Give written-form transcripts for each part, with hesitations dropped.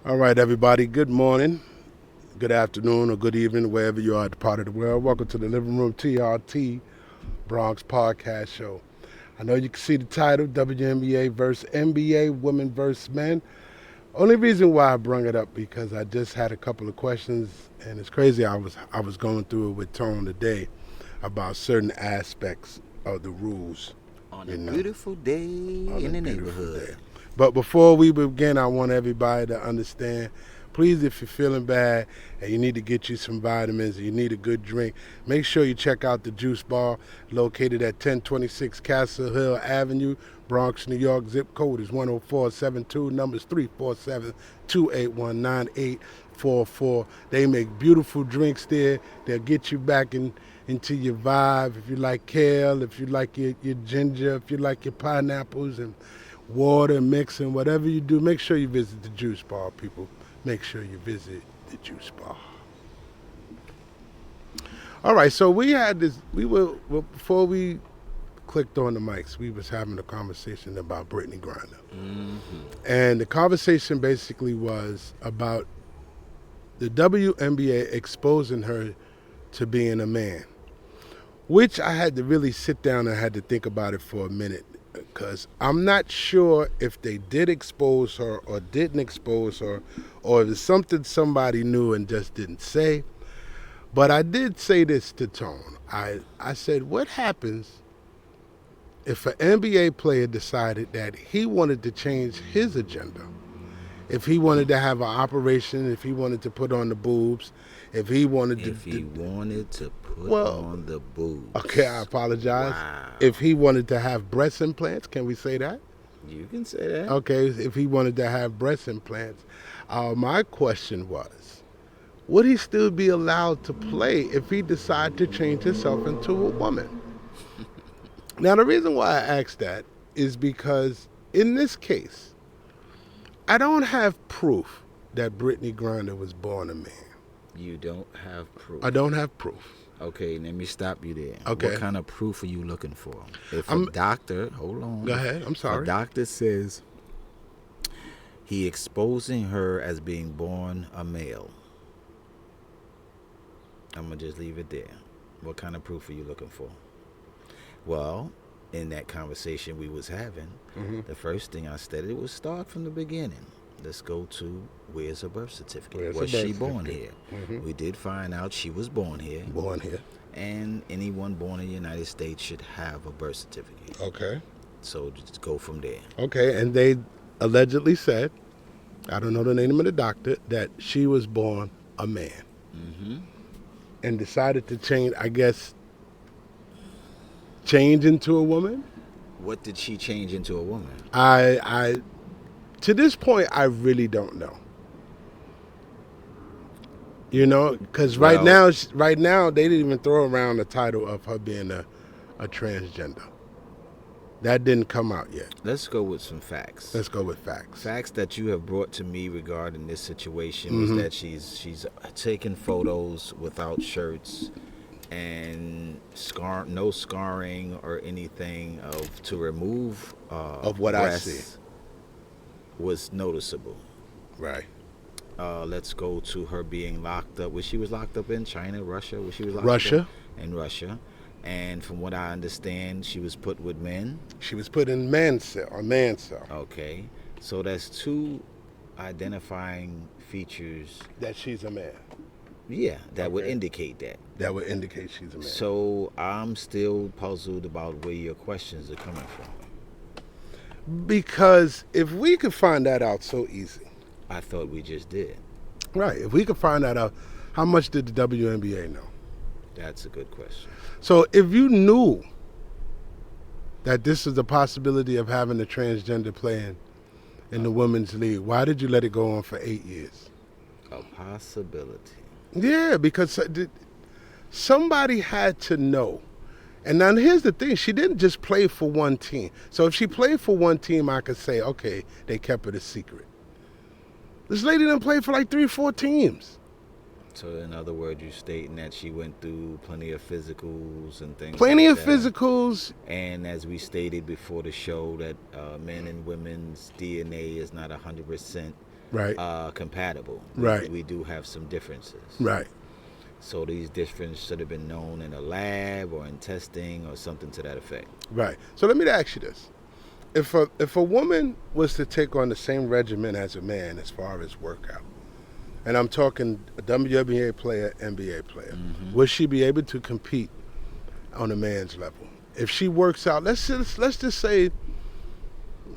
All right, everybody. Good morning, good afternoon, or good evening, wherever you are at the part of the world. Welcome to the Living Room TRT Bronx Podcast Show. I know you can see the title, WNBA versus NBA, Women versus Men. Only reason why I brung it up because I just had a couple of questions, and it's crazy. I was going through it with Tone today about certain aspects of the rules, On you a know, beautiful day on a in the beautiful day. neighborhood. But before we begin, I want everybody to understand, please, if you're feeling bad and you need to get you some vitamins, you need a good drink, make sure you check out the Juice Bar located at 1026 Castle Hill Avenue, Bronx, New York. Zip code is 10472, numbers 347-281-9844. They make beautiful drinks there. They'll get you back into your vibe. If you like kale, if you like your ginger, if you like your pineapples and water mixing, whatever you do, make sure you visit the Juice Bar, people. Make sure you visit the Juice Bar. All right, so we had this. Well, before we clicked on the mics, we was having a conversation about Brittney Griner, and the conversation basically was about the WNBA exposing her to being a man, which I had to really sit down and had to think about it for a minute because I'm not sure if they did expose her or didn't expose her or if it's something somebody knew and just didn't say. But I did say this to Tone. I said, what happens if an NBA player decided that he wanted to change his agenda? If he wanted to have an operation, if he wanted to put on the boobs, if he wanted If he wanted to put well, on the boobs. okay, I apologize. Wow. If he wanted to have breast implants, can we say that? You can say that. Okay, if he wanted to have breast implants. My question was, would he still be allowed to play if he decided to change himself into a woman? Now, the reason why I asked that is because in this case, I don't have proof that Brittney Griner was born a man. You don't have proof. I don't have proof. Okay, let me stop you there. Okay. What kind of proof are you looking for? If I'm- a doctor, hold on. Go ahead, I'm If sorry. a doctor says he exposing her as being born a male, I'm going to just leave it there. What kind of proof are you looking for? Well, in that conversation we was having, the first thing I stated was start from the beginning. Let's go to where's her birth certificate? Where's was her birth she born certificate? here? We did find out she was born here, Born here. and anyone born in the United States should have a birth certificate. Okay. So just go from there. Okay, and they allegedly said, I don't know the name of the doctor, that she was born a man and decided to change, I guess, change into a woman. What did she change into a woman? I to this point, I really don't know. You know, because right Well- now they didn't even throw around the title of her being a transgender. That didn't come out yet. Let's go with some facts. Let's go with facts. Facts that you have brought to me regarding this situation was that she's taking photos without shirts and no scarring or anything to remove Of what I breasts see. was noticeable. Right. Let's go to her being locked up. She was locked up in China, Russia? She was locked Russia. up in Russia. And from what I understand, she was put with men. She was put in man cell. Okay. So that's two identifying features. That she's a man. Yeah, that would Okay. indicate that. That would indicate she's a man. So I'm still puzzled about where your questions are coming from. Because if we could find that out so easy, I thought we just did. right? If we could find that out, how much did the WNBA know? That's a good question. So if you knew that this is a possibility of having a transgender playing in the women's league, why did you let it go on for 8 years? A possibility. Yeah, because somebody had to know. And now here's the thing, she didn't just play for one team. So if she played for one team, I could say, okay, they kept it a secret. This lady didn't play for like 3 or 4 teams. So in other words, you're stating that she went through plenty of physicals and things. Plenty like of that. physicals. And as we stated before the show, that men and women's DNA is not 100% Right. compatible. Right. We do have some differences. Right. So these differences should have been known in a lab or in testing or something to that effect. Right. So let me ask you this: if a woman was to take on the same regimen as a man as far as workout, and I'm talking a WNBA player, NBA player, would she be able to compete on a man's level? If she works out, let's just say,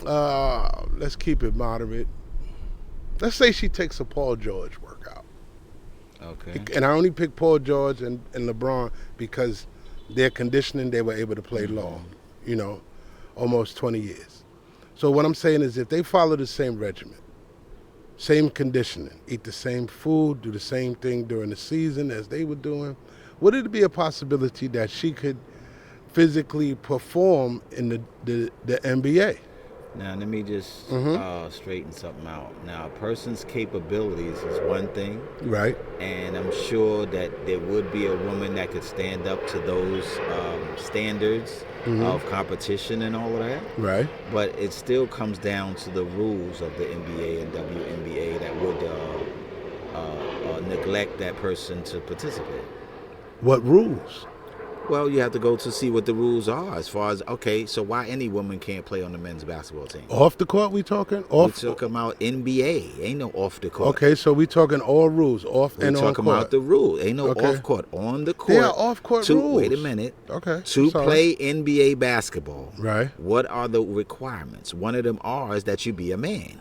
let's keep it moderate. Let's say she takes a Paul George workout. Okay. And I only pick Paul George and LeBron because their conditioning, they were able to play long, almost 20 years. So what I'm saying is if they follow the same regimen, same conditioning, eat the same food, do the same thing during the season as they were doing, would it be a possibility that she could physically perform in the NBA? Now, let me just straighten something out. Now, a person's capabilities is one thing. Right. And I'm sure that there would be a woman that could stand up to those standards of competition and all of that. Right. But it still comes down to the rules of the NBA and WNBA that would neglect that person to participate. What rules? Well, you have to go to see what the rules are as far as, okay, so why any woman can't play on the men's basketball team? Off the court we talking? We're talking about NBA. Ain't no off the court. Okay, so we talking all rules, off and on court. We're talking about the rules. Ain't no off court. On the court. They are off court rules. Wait a minute. Okay. To play NBA basketball, right? What are the requirements? One of them is that you be a man.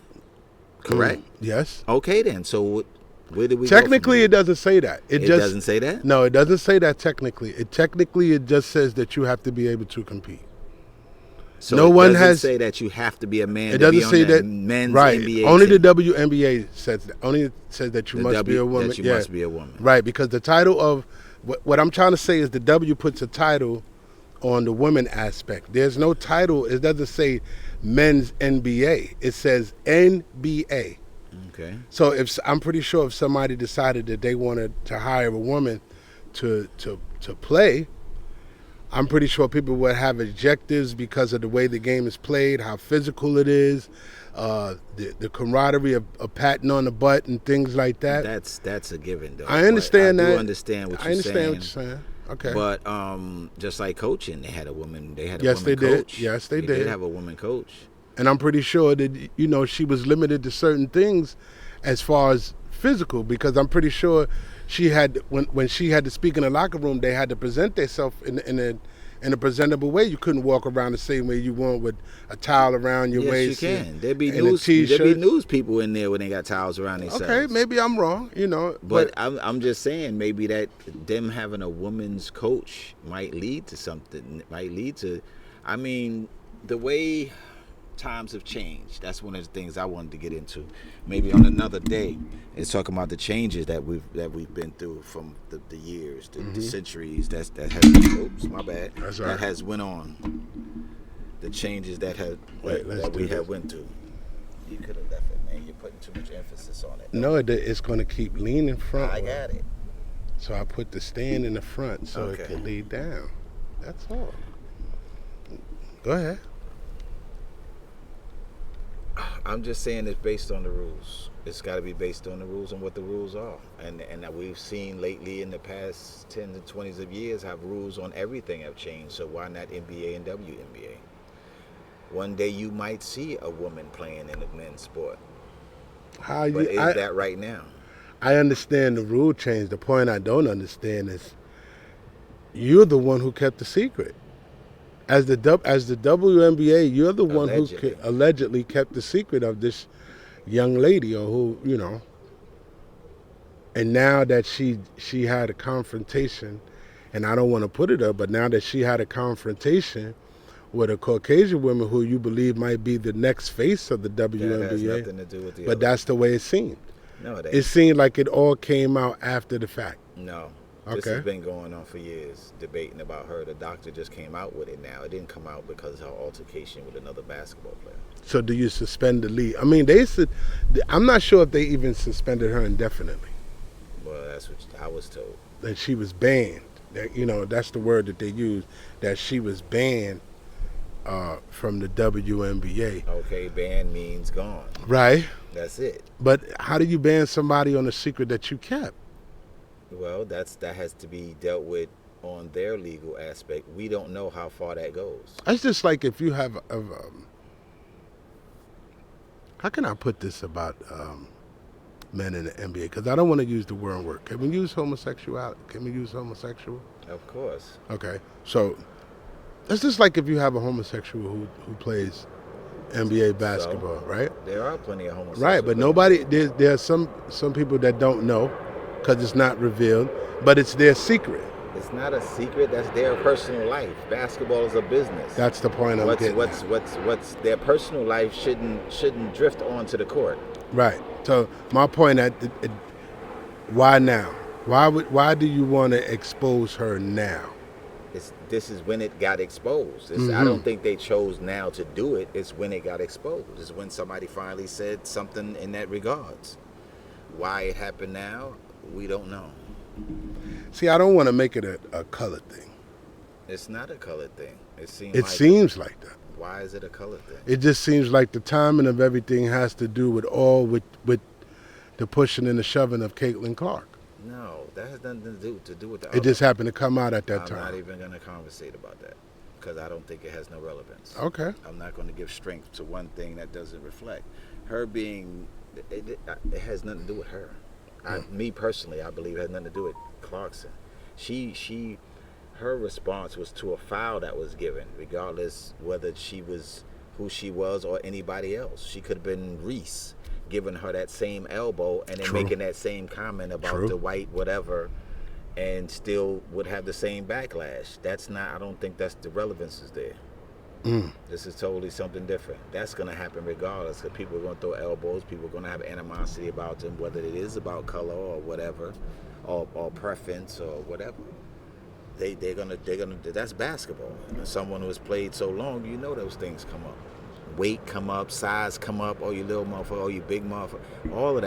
Correct? Yes. Okay, then. So where do we technically, it doesn't say that. It just doesn't say that? No, it doesn't say that technically. It just says that you have to be able to compete. So no one has say that you have to be a man. It doesn't say that men's right. NBA Only team. the WNBA says that. Only says that you must be a woman. That you must be a woman. Right, because the title of what I'm trying to say is the W puts a title on the women aspect. There's no title. It doesn't say men's NBA. It says NBA. Okay. So I'm pretty sure if somebody decided that they wanted to hire a woman to play, I'm pretty sure people would have objectives because of the way the game is played, how physical it is, the camaraderie of patting on the butt and things like that. That's a given, though. I understand that. I do understand what you're saying. I understand what you're saying. Okay. But just like coaching, they had a woman. They had a yes, woman they coach. did. Yes, they They did. did have a woman coach. And I'm pretty sure that she was limited to certain things as far as physical, because I'm pretty sure she had when she had to speak in the locker room, they had to present themselves in a presentable way. You couldn't walk around the same way you want with a towel around your waist. Yes, you can. There'd be news people in there when they got towels around themselves. Okay, maybe I'm wrong, But I'm just saying maybe that them having a woman's coach might lead to something. I mean, the way times have changed. That's one of the things I wanted to get into. Maybe on another day, it's talking about the changes that we've been through from the years, the centuries. That has. Oops, my bad. That's all that right. has went on. The changes that we have went through. You could have left it, man. You're putting too much emphasis on it. No, it's going to keep leaning front. I got it. So I put the stand in the front so it can lead down. That's all. Go ahead. I'm just saying it's based on the rules. It's got to be based on the rules and what the rules are. And that we've seen lately in the past 10 to 20s of years how rules on everything have changed. So why not NBA and WNBA? One day you might see a woman playing in a men's sport. But is that right now? I understand the rule change. The point I don't understand is you're the one who kept the secret. As the WNBA, you're the one who allegedly kept the secret of this young lady, or who, and now that she had a confrontation, and I don't want to put it up, but now that she had a confrontation with a Caucasian woman who you believe might be the next face of the WNBA, that has nothing to do with the but other. that's the way it seemed. No, it seemed like it all came out after the fact. No. Okay. This has been going on for years, debating about her. The doctor just came out with it now. It didn't come out because of her altercation with another basketball player. So do you suspend the league? I mean, I'm not sure if they even suspended her indefinitely. Well, that's what I was told. That she was banned. That, that's the word that they use, that she was banned from the WNBA. Okay, banned means gone. Right. That's it. But how do you ban somebody on a secret that you kept? Well, that has to be dealt with on their legal aspect. We don't know how far that goes. It's just like if you have how can I put this about men in the NBA? Because I don't want to use the word. Can we use homosexuality? Can we use homosexual? Of course. Okay, so it's just like if you have a homosexual who plays NBA basketball, right? There are plenty of homosexuals. Right, but nobody. There are some people that don't know because it's not revealed, but it's their secret. It's not a secret. That's their personal life. Basketball is a business. That's the point I'm getting at. What's their personal life shouldn't drift onto the court. Right. So my point why now? Why do you want to expose her now? This is when it got exposed. I don't think they chose now to do it. It's when it got exposed. It's when somebody finally said something in that regards. Why it happened now, we don't know. See, I don't want to make it a color thing. It's not a color thing. It seems like that. Why is it a color thing? It just seems like the timing of everything has to do with the pushing and the shoving of Caitlin Clark. No, that has nothing to do with the. It just happened to come out at that time. I'm not even going to conversate about that because I don't think it has no relevance. Okay. I'm not going to give strength to one thing that doesn't reflect her being. It has nothing to do with her. Me personally, I believe it has nothing to do with Clarkson. Her response was to a foul that was given, regardless whether she was who she was or anybody else. She could have been Reese, giving her that same elbow and then making that same comment about the white whatever, and still would have the same backlash. That's not. I don't think that's the relevance is there. This is totally something different. That's going to happen regardless, because people are going to throw elbows. People are going to have animosity about them, whether it is about color or whatever, or preference or whatever. They're gonna. That's basketball. And someone who has played so long, you know those things come up. Weight come up, size come up. Oh, you little motherfucker. Oh, you big motherfucker. All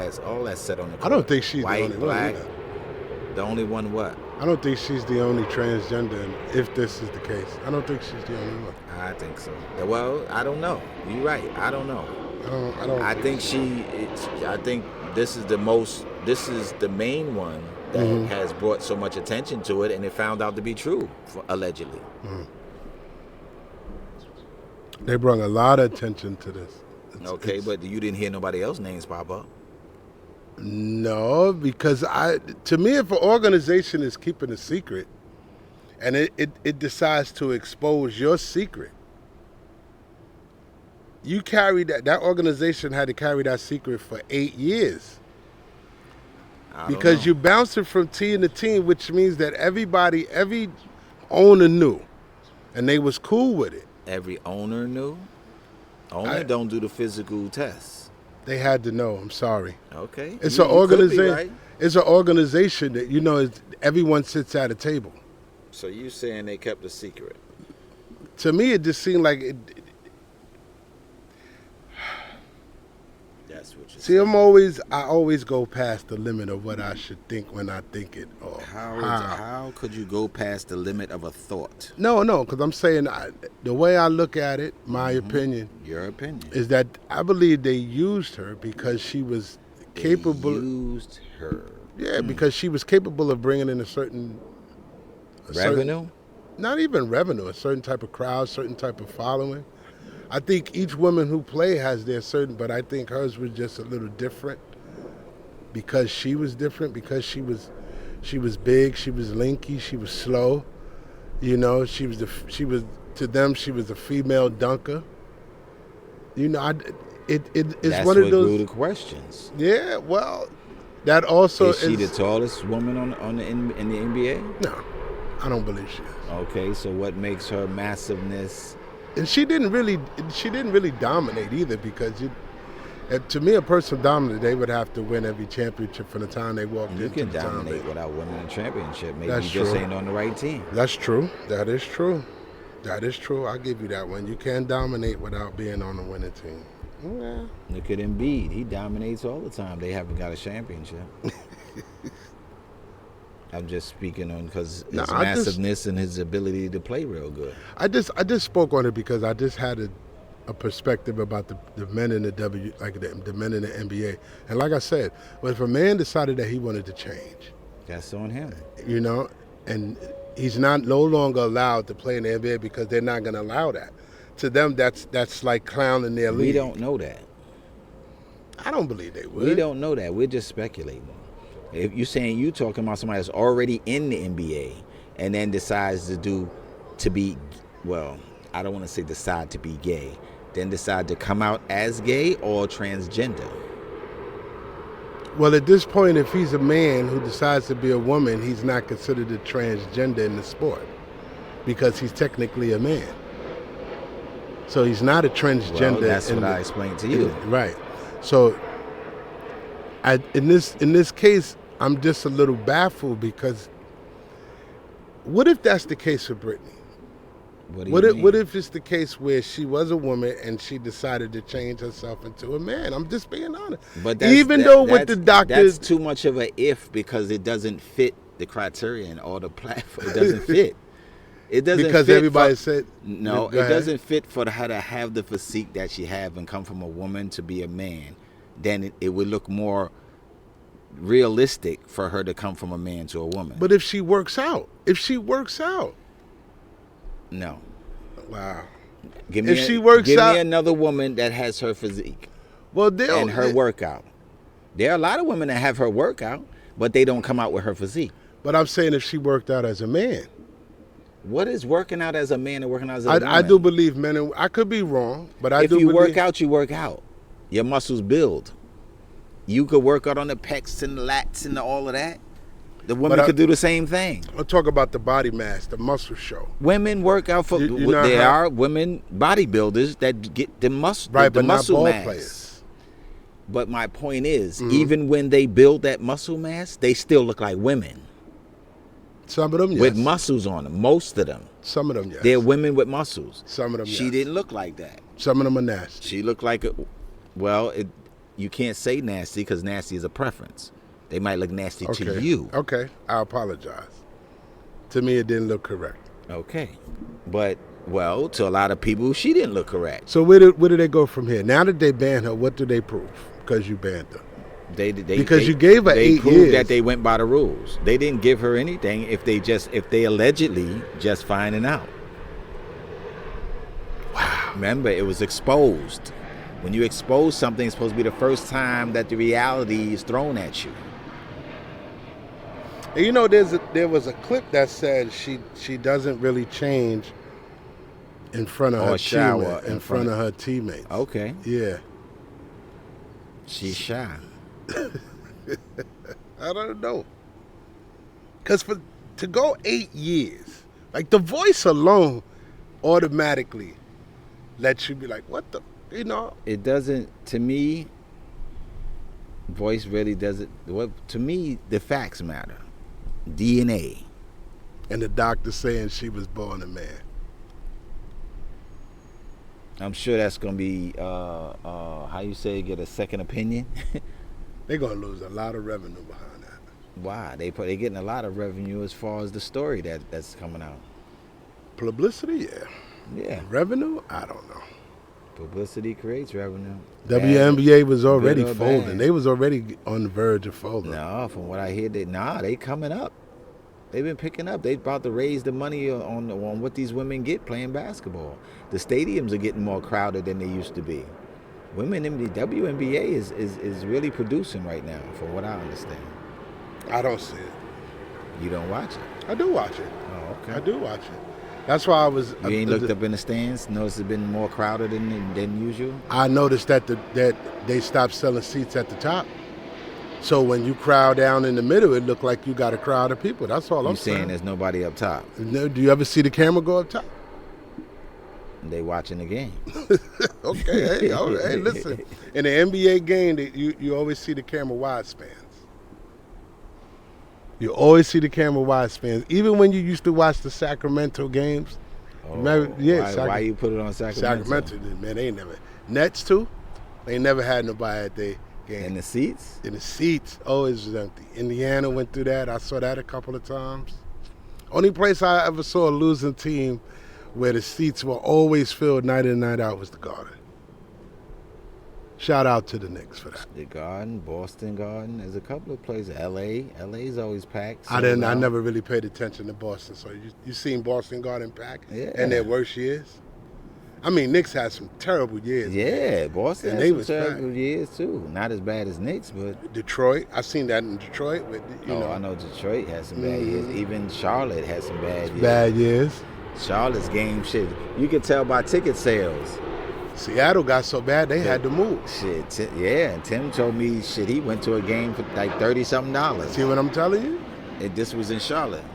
that's set on the court. I don't think she's white, the only black. one. The only one what? I don't think she's the only transgender. And if this is the case, I don't think she's the only one. I think so. Well, I don't know. You're right. I don't know. I think this is the most. This is the main one that has brought so much attention to it, and it found out to be true, allegedly. They brought a lot of attention to this. But you didn't hear nobody else's names pop up. No, because to me, if an organization is keeping a secret, and it decides to expose your secret, you carry that organization had to carry that secret for 8 years. Because you bounced it from team to team, which means that every owner knew, and they was cool with it. Every owner knew? Owner don't do the physical tests. They had to know. I'm sorry. Okay. It's an organization. Right. It's an organization that everyone sits at a table. So you saying they kept a secret? To me, it just seemed like it. That's what you See, I always go past the limit of what I should think when I think it. Or how could you go past the limit of a thought? No, because I'm saying the way I look at it, my opinion. Your opinion is that I believe they used her because she was capable. Used her. Yeah, because she was capable of bringing in a certain revenue. Not even revenue, a certain type of crowd, certain type of following. I think each woman who play has their certain, but I think hers was just a little different because she was different, because she was big, she was lanky, she was slow. She was to them she was a female dunker. It's That's one of those. That's what grew the questions. Yeah, well, that also is she the tallest woman in the NBA? No, I don't believe she is. Okay, so what makes her massiveness? And she didn't really dominate either, because to me, a person dominant, they would have to win every championship from the time they walked into the time. You can dominate without winning a championship. Maybe That's you just true. ain't on the right team. That's true. That is true. I'll give you that one. You can't dominate without being on the winning team. Yeah. Look at Embiid. He dominates all the time. They haven't got a championship. I'm just speaking on because his massiveness and his ability to play real good. I just spoke on it because I just had a perspective about the men in the the men in the NBA. And like I said, but if a man decided that he wanted to change, That's on him. you know, and he's no longer allowed to play in the NBA because they're not going to allow that. To them, that's like clowning their league. We don't know that. I don't believe they would. We don't know that. We're just speculating. If you're saying you talking about somebody that's already in the NBA and then decides to be, well, I don't want to say decide to be gay, then decide to come out as gay or transgender. Well, at this point, if he's a man who decides to be a woman, he's not considered a transgender in the sport because he's technically a man. So he's not a transgender. Well, that's what I explained to you. Right. So in this case, I'm just a little baffled because what if that's the case for Brittney? What if it's the case where she was a woman and she decided to change herself into a man? I'm just being honest. But with the doctors, that's too much of a if because it doesn't fit the criterion or the platform. It doesn't fit. It doesn't because fit everybody said no. It doesn't fit for her to have the physique that she have and come from a woman to be a man. Then it would look more realistic for her to come from a man to a woman. But if she works out, no. Wow. Give me another woman that has her physique. Well, and her workout. There are a lot of women that have her workout, but they don't come out with her physique. But I'm saying if she worked out as a man. What is working out as a man and working out as a woman? I do believe men. I could be wrong, but I do believe. If you work out, you work out. Your muscles build. You could work out on the pecs and the lats and all of that. The women could do the same thing. I'll talk about the body mass, the muscle show. Women work out for. There are women bodybuilders that get the muscle, right, the but muscle not ball mass. Players. But my point is, even when they build that muscle mass, they still look like women. Some of them, yes. With muscles on them. Most of them. Some of them, yes. They're women with muscles. Some of them, She didn't look like that. Some of them are nasty. She looked like you can't say nasty because nasty is a preference. They might look nasty to you. Okay, I apologize. To me, it didn't look correct. Okay. But, well, to a lot of people, she didn't look correct. So where do they go from here? Now that they banned her, what do they prove? Because you banned her. You gave her 8 years. They proved that they went by the rules. They didn't give her anything if they allegedly just finding out. Wow. Remember, it was exposed. When you expose something, it's supposed to be the first time that the reality is thrown at you. And you know, there was a clip that said she doesn't really change in front of her teammates. In front of her teammates. Okay. Yeah. She's shy. I don't know. Because to go 8 years, like the voice alone automatically lets you be like, what the, It doesn't, to me, voice really doesn't, to me, the facts matter. DNA. And the doctor saying she was born a man. I'm sure that's going to be, how you say, get a second opinion. They're going to lose a lot of revenue behind that. Why? They're getting a lot of revenue as far as the story that's coming out. Publicity, yeah. Yeah. Revenue? I don't know. Publicity creates revenue. WNBA was already folding. They was already on the verge of folding. No, from what I hear, they coming up. They've been picking up. They about to raise the money on what these women get playing basketball. The stadiums are getting more crowded than they used to be. Women in the WNBA is really producing right now, from what I understand. I don't see it. You don't watch it? I do watch it. Oh, okay. I do watch it. That's why I was. You ain't looked up in the stands? Noticed it's been more crowded than usual? I noticed that that they stopped selling seats at the top. So when you crowd down in the middle, it looked like you got a crowd of people. That's all I'm saying. You saying there's nobody up top? No, do you ever see the camera go up top? They watching the game. Okay, hey, listen. In the NBA game, you always see the camera wide spans. You always see the camera wide spans. Even when you used to watch the Sacramento games. Oh, remember, why you put it on Sacramento? Man, they ain't never. Nets too. They never had nobody at their game. In the seats? In the seats, always was empty. Indiana went through that. I saw that a couple of times. Only place I ever saw a losing team where the seats were always filled night in, night out was the Garden. Shout out to the Knicks for that. The Garden, Boston Garden. There's a couple of places. LA's always packed. I never really paid attention to Boston. So you seen Boston Garden packed in their worst years? I mean, Knicks had some terrible years. Yeah, Boston And had some terrible years too. Not as bad as Knicks, but Detroit. I seen that in Detroit. With, I know Detroit had some bad years. Even Charlotte had some bad years. Bad years. Charlotte's game shit. You could tell by ticket sales. Seattle got so bad they had to move. Shit, and Tim told me he went to a game for like $30-something. See what I'm telling you? This was in Charlotte.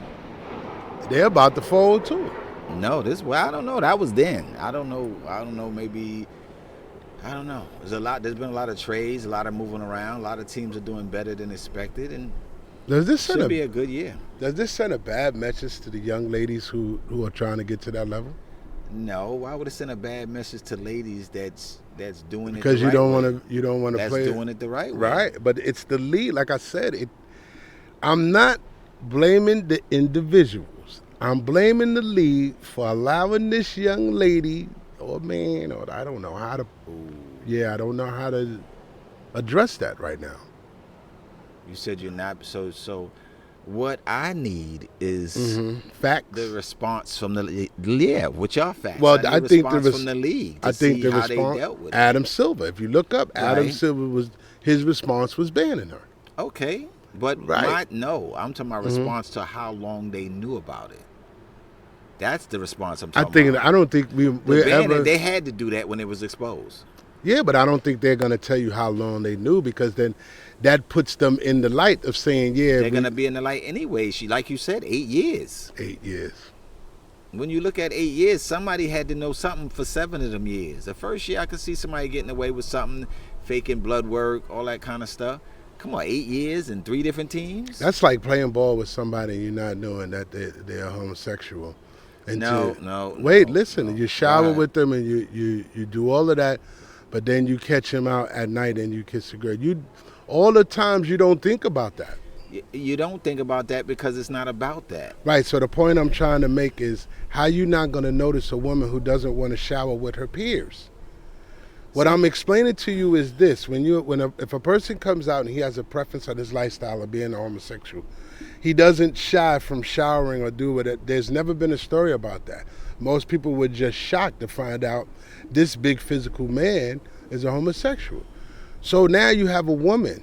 They're about to fold too. No, I don't know. That was then. I don't know. Maybe. I don't know. There's been a lot of trades, a lot of moving around. A lot of teams are doing better than expected, and should be a good year. Does this send a bad message to the young ladies who are trying to get to that level? No. Why would it send a bad message to ladies that's doing it because the right way? you don't want to play doing it the right way. Right, but it's the league. Like I said, I'm not blaming the individuals. I'm blaming the league for allowing this young lady or man, or I don't know how to. I don't know how to address that right now. You said you're not so. What I need is facts. The response from the what y'all facts? Well, I think from the league. I think the how response. They dealt with it. Adam Silver. If you look up, Adam Silver his response was banning her. Okay, but I'm talking about response to how long they knew about it. That's the response I'm talking about. I don't think we're ever. They had to do that when it was exposed. Yeah, but I don't think they're going to tell you how long they knew, because then that puts them in the light of saying, they're going to be in the light anyway. Like you said, 8 years. 8 years. When you look at 8 years, somebody had to know something for 7 of them years. The first year, I could see somebody getting away with something, faking blood work, all that kind of stuff. Come on, 8 years and 3 different teams? That's like playing ball with somebody and you're not knowing that they're homosexual. No. Listen, you shower with them and you do all of that. But then you catch him out at night and you kiss a girl. All the times you don't think about that. You don't think about that because it's not about that. Right. So the point I'm trying to make is, how you not going to notice a woman who doesn't want to shower with her peers? What I'm explaining to you is this: if a person comes out and he has a preference on his lifestyle of being a homosexual, he doesn't shy from showering or do it. There's never been a story about that. Most people were just shocked to find out this big physical man is a homosexual. So now you have a woman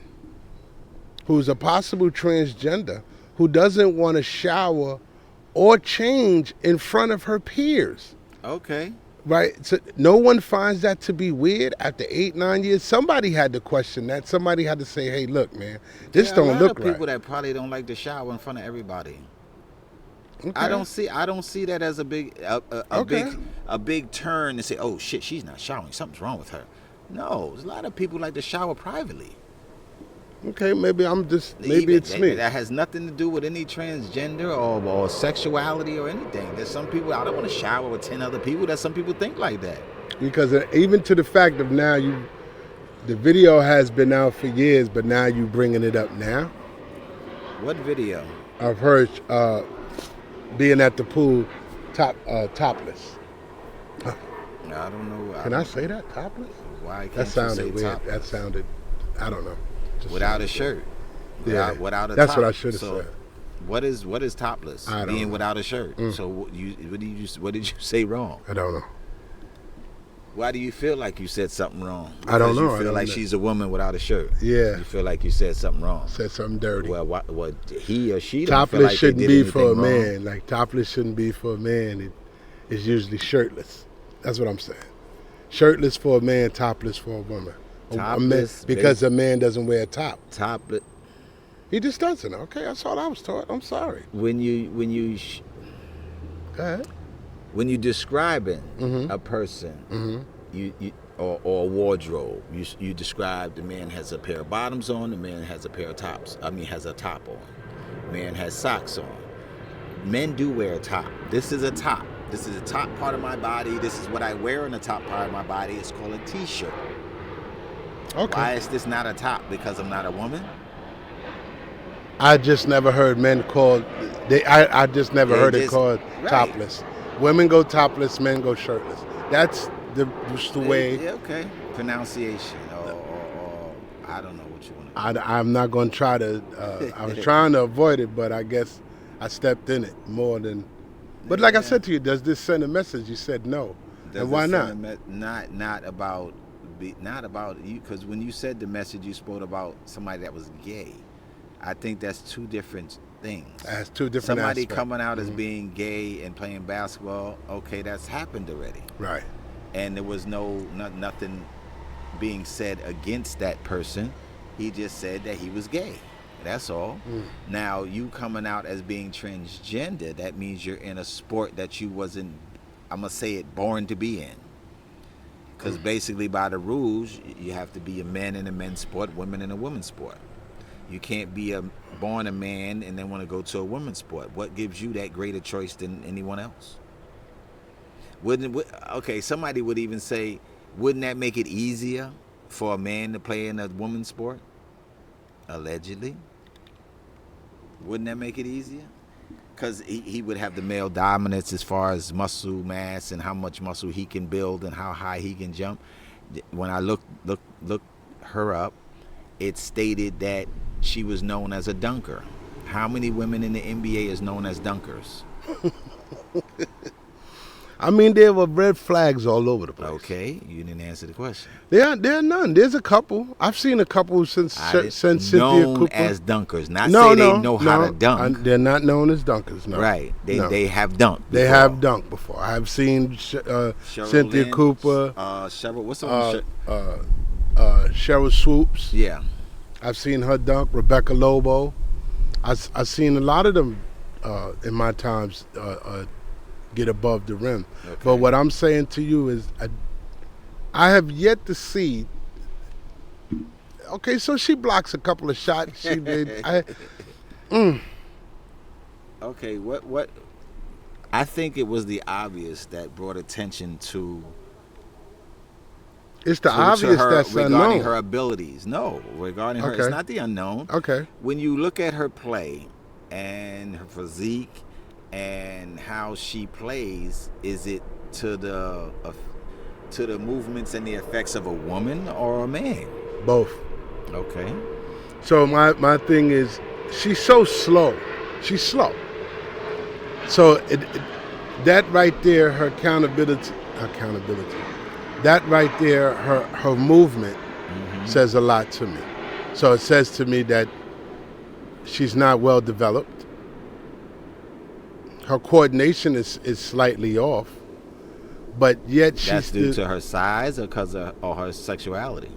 who's a possible transgender who doesn't want to shower or change in front of her peers. Okay. Right? So no one finds that to be weird after 8-9 years. Somebody had to question that. Somebody had to say, hey, look, man, this don't look right. There are a lot of people that probably don't like to shower in front of everybody. Okay. I don't see that as a big turn to say, oh shit, she's not showering, something's wrong with her. No, there's a lot of people like to shower privately. Okay, maybe it's me. That has nothing to do with any transgender or sexuality or anything. There's some people, I don't want to shower with 10 other people. There's some people think like that. Because even to the fact of now, the video has been out for years, but now you bringing it up now. What video? Of her being at the pool topless. I don't know. Can I say that, topless? Why can't that sounded you say weird. topless? That sounded, I don't know. Without a shirt. Without a that's top. What I should have said. What is topless? Being without a shirt. So what did you say wrong? I don't know. Why do you feel like you said something wrong? Because I don't know. You feel like she's a woman without a shirt. Yeah. You feel like you said something wrong. Said something dirty. Well, what he or she topless don't feel like shouldn't they be did for a wrong. man. Like topless shouldn't be for a man. It's usually shirtless. That's what I'm saying. Shirtless for a man, topless for a woman. Topless, because a man doesn't wear a top. Topless. He just doesn't. Okay, that's all I was taught. I'm sorry. When you Go ahead. When you describing a person, or a wardrobe, you describe the man has a pair of bottoms on, the man has a pair of tops. Has a top on. Man has socks on. Men do wear a top. This is a top. This is the top part of my body. This is what I wear on the top part of my body. It's called a t-shirt. Okay. Why is this not a top? Because I'm not a woman? I just never heard men called. I just never heard it called topless. Women go topless, men go shirtless. That's just the way. Yeah, okay. Pronunciation, or I don't know what you want to do. I'm not going to try to. I was trying to avoid it, but I guess I stepped in it more than. But like I said to you, does this send a message? You said no, and why not? Not about you, because when you said the message, you spoke about somebody that was gay. I think that's two different things. That's two different Somebody aspects. coming out as being gay and playing basketball, okay, that's happened already. Right. And there was nothing being said against that person. He just said that he was gay. That's all. Now, you coming out as being transgender, that means you're in a sport that you wasn't, I'm going to say it, born to be in. Because basically by the rules, you have to be a man in a men's sport, women in a women's sport. You can't be born a man and then want to go to a women's sport. What gives you that greater choice than anyone else? Okay, somebody would even say, wouldn't that make it easier for a man to play in a women's sport? Allegedly. Wouldn't that make it easier? Because he would have the male dominance as far as muscle mass and how much muscle he can build and how high he can jump. When I looked her up, it stated that she was known as a dunker. How many women in the NBA is known as dunkers? I mean, there were red flags all over the place. Okay, you didn't answer the question. There are none. There's a couple. I've seen a couple since Cynthia known Cooper. as dunkers. Not say they know how to dunk. They're not known as dunkers. No. Right. They have dunked. They have dunked before. I've seen Cynthia Lynch, Cooper. Cheryl. What's the one? Cheryl Swoops. Yeah. I've seen her dunk. Rebecca Lobo. I've seen a lot of them in my times get above the rim. Okay. But what I'm saying to you is I have yet to see. Okay, so she blocks a couple of shots. She did. Okay, what? I think it was the obvious that brought attention to. It's the obvious her, that's regarding unknown. Her abilities. No, regarding her, it's not the unknown. Okay. When you look at her play and her physique and how she plays, is it to the movements and the effects of a woman or a man? Both. Okay. So my thing is, she's so slow. She's slow. So that right there, her accountability. That right there, her movement says a lot to me. So it says to me that she's not well developed. Her coordination is slightly off, but yet she's that's due to her size or because of her sexuality.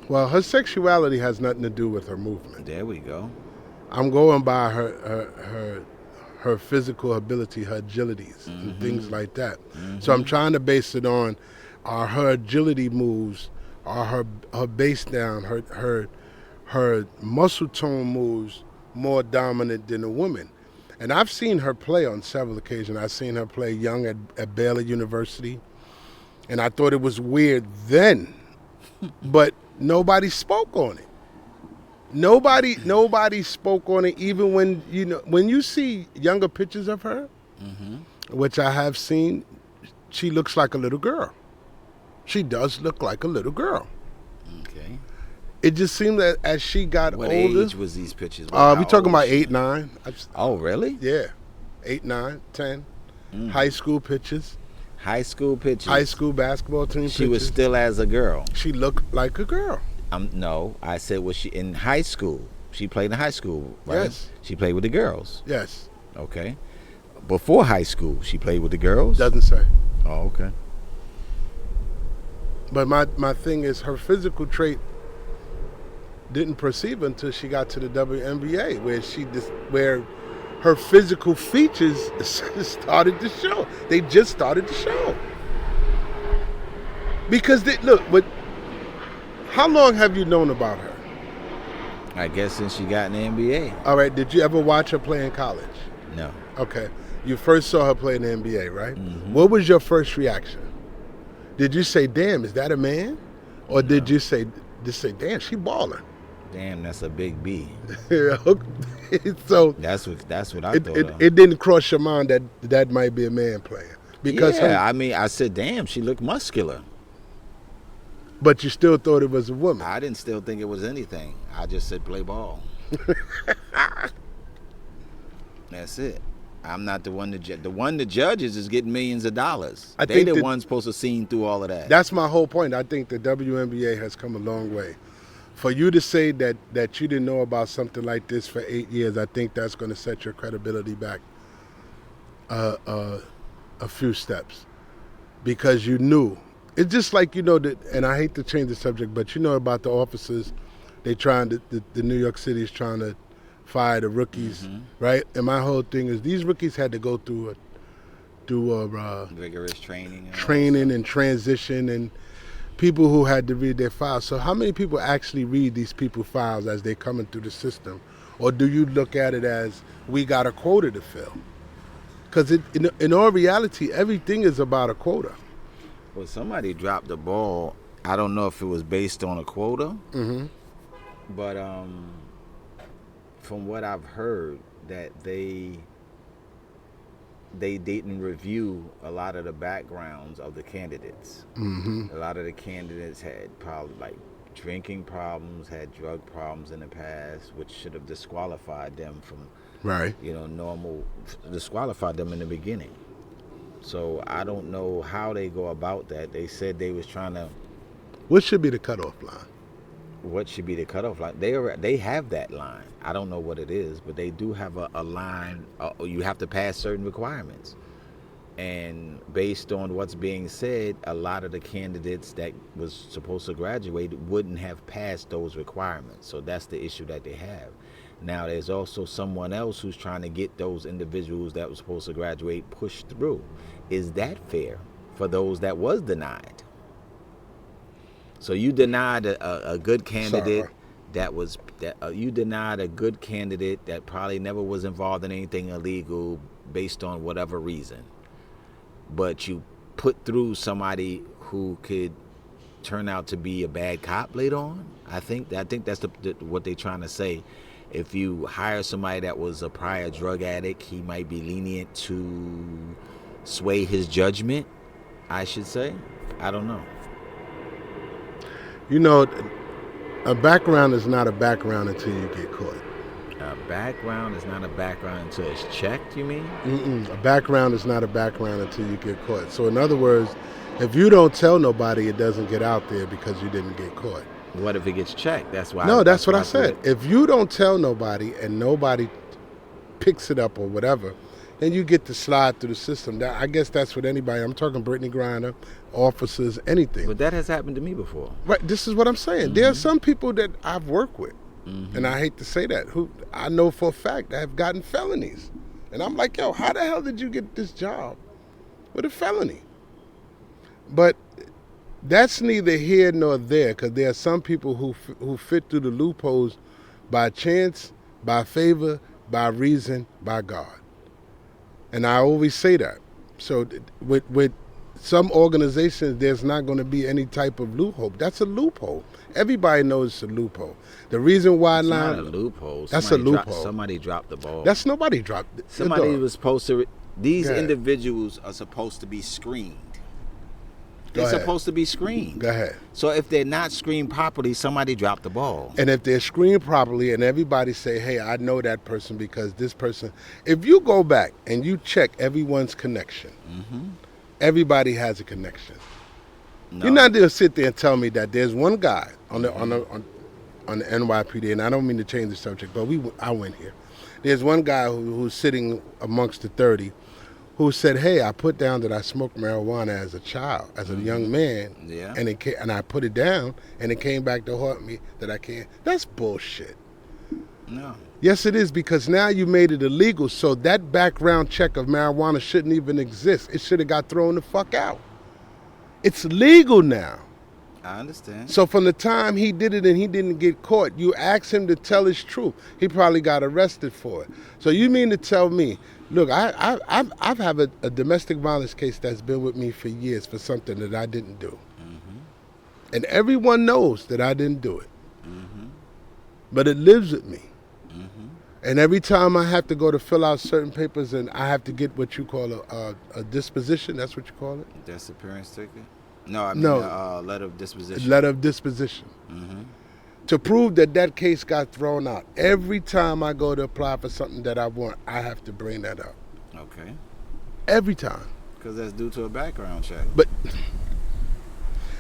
Well, her sexuality has nothing to do with her movement. There we go. I'm going by her physical ability, her agilities, and things like that. So I'm trying to base it on are her agility moves, are her base down, her muscle tone moves more dominant than a woman. And I've seen her play on several occasions. I've seen her play young at Baylor University, and I thought it was weird then, but nobody spoke on it. Nobody spoke on it, even when you see younger pictures of her, which I have seen, she looks like a little girl. She does look like a little girl. Okay. It just seemed that as she got what older. What age was these pictures? We talking about 8, 9. Oh, really? Yeah, 8, 9, 10. High school pictures. High school pictures. High school basketball team pictures. She was still as a girl. She looked like a girl. No, I said was she in high school? She played in high school, right? Yes. She played with the girls. Yes. Okay. Before high school, she played with the girls? Doesn't say. Oh, okay. But my thing is her physical trait didn't perceive until she got to the WNBA, where her physical features started to show. They just started to show. Because how long have you known about her? I guess since she got in the NBA. All right. Did you ever watch her play in college? No. Okay. You first saw her play in the NBA, right? Mm-hmm. What was your first reaction? Did you say, "Damn, is that a man?" Or did you say, "Damn, she balling"? Damn, that's a big B. So That's what I thought of. it didn't cross your mind that that might be a man playing because Yeah, I mean, I said, damn, she looked muscular. but you still thought it was a woman. I didn't still think it was anything. I just said play ball. That's it. I'm not the one to judge. The one that judges is getting millions of dollars. I They think the ones supposed to see through all of that. That's my whole point. I think the WNBA has come a long way. For you to say that you didn't know about something like this for 8 years, I think that's going to set your credibility back a few steps because you knew. It's just like, that, and I hate to change the subject, but you know about the officers. They trying to, the New York City is trying to fire the rookies, right? And my whole thing is these rookies had to go through rigorous training and transition and people who had to read their files. So how many people actually read these people's files as they're coming through the system? Or do you look at it as we got a quota to fill? Because in all reality, everything is about a quota. Well, somebody dropped the ball. I don't know if it was based on a quota, but from what I've heard, that they didn't review a lot of the backgrounds of the candidates. A lot of the candidates had probably like drinking problems, had drug problems in the past, which should have disqualified them from, disqualified them in the beginning. So I don't know how they go about that. They said they was trying to. What should be the cutoff line? What should be the cutoff line? They have that line. I don't know what it is, but they do have a line. You have to pass certain requirements. And based on what's being said, a lot of the candidates that was supposed to graduate wouldn't have passed those requirements. So that's the issue that they have. Now, there's also someone else who's trying to get those individuals that were supposed to graduate pushed through. Is that fair for those that was denied? So you denied a good candidate you denied a good candidate that probably never was involved in anything illegal based on whatever reason. But you put through somebody who could turn out to be a bad cop later on. I think that's what they're trying to say. If you hire somebody that was a prior drug addict, he might be lenient to sway his judgment, I should say. I don't know. A background is not a background until you get caught. A background is not a background until it's checked, you mean? A background is not a background until you get caught. So in other words, if you don't tell nobody, it doesn't get out there because you didn't get caught. What if it gets checked? That's why. No, that's what I said. If you don't tell nobody and nobody picks it up or whatever, then you get to slide through the system. I guess that's what anybody. I'm talking Brittney Griner, officers, anything. But that has happened to me before. Right. This is what I'm saying. There are some people that I've worked with, and I hate to say that, who I know for a fact that have gotten felonies, and I'm like, yo, how the hell did you get this job with a felony? But that's neither here nor there, because there are some people who fit through the loopholes by chance, by favor, by reason, by God. And I always say that. So with some organizations, there's not going to be any type of loophole. That's a loophole. Everybody knows it's a loophole. The reason why it's not a loophole. That's a loophole. Somebody dropped the ball. That's nobody dropped it. Somebody was supposed to. These individuals are supposed to be screened. They're supposed to be screened. Go ahead. So if they're not screened properly, somebody dropped the ball. And if they're screened properly and everybody say, hey, I know that person because this person, if you go back and you check everyone's connection, everybody has a connection. No. You're not going to sit there and tell me that there's one guy on the NYPD, and I don't mean to change the subject, but I went here. There's one guy who's sitting amongst the 30 who said, hey, I put down that I smoked marijuana as a child, as a young man, and I put it down, and it came back to haunt me that I can't. That's bullshit. No. Yes, it is, because now you made it illegal, so that background check of marijuana shouldn't even exist. It should have got thrown the fuck out. It's legal now. I understand. So from the time he did it and he didn't get caught, you asked him to tell his truth. He probably got arrested for it. So you mean to tell me, look, I've had a domestic violence case that's been with me for years for something that I didn't do. And everyone knows that I didn't do it. but it lives with me. Mm-hmm. And every time I have to go to fill out certain papers and I have to get what you call a disposition, that's what you call it? Disappearance ticket? No, I mean No. a letter of disposition. Letter of disposition. Mm-hmm. To prove that that case got thrown out. Every time I go to apply for something that I want, I have to bring that up. Okay. Every time. Because that's due to a background check. But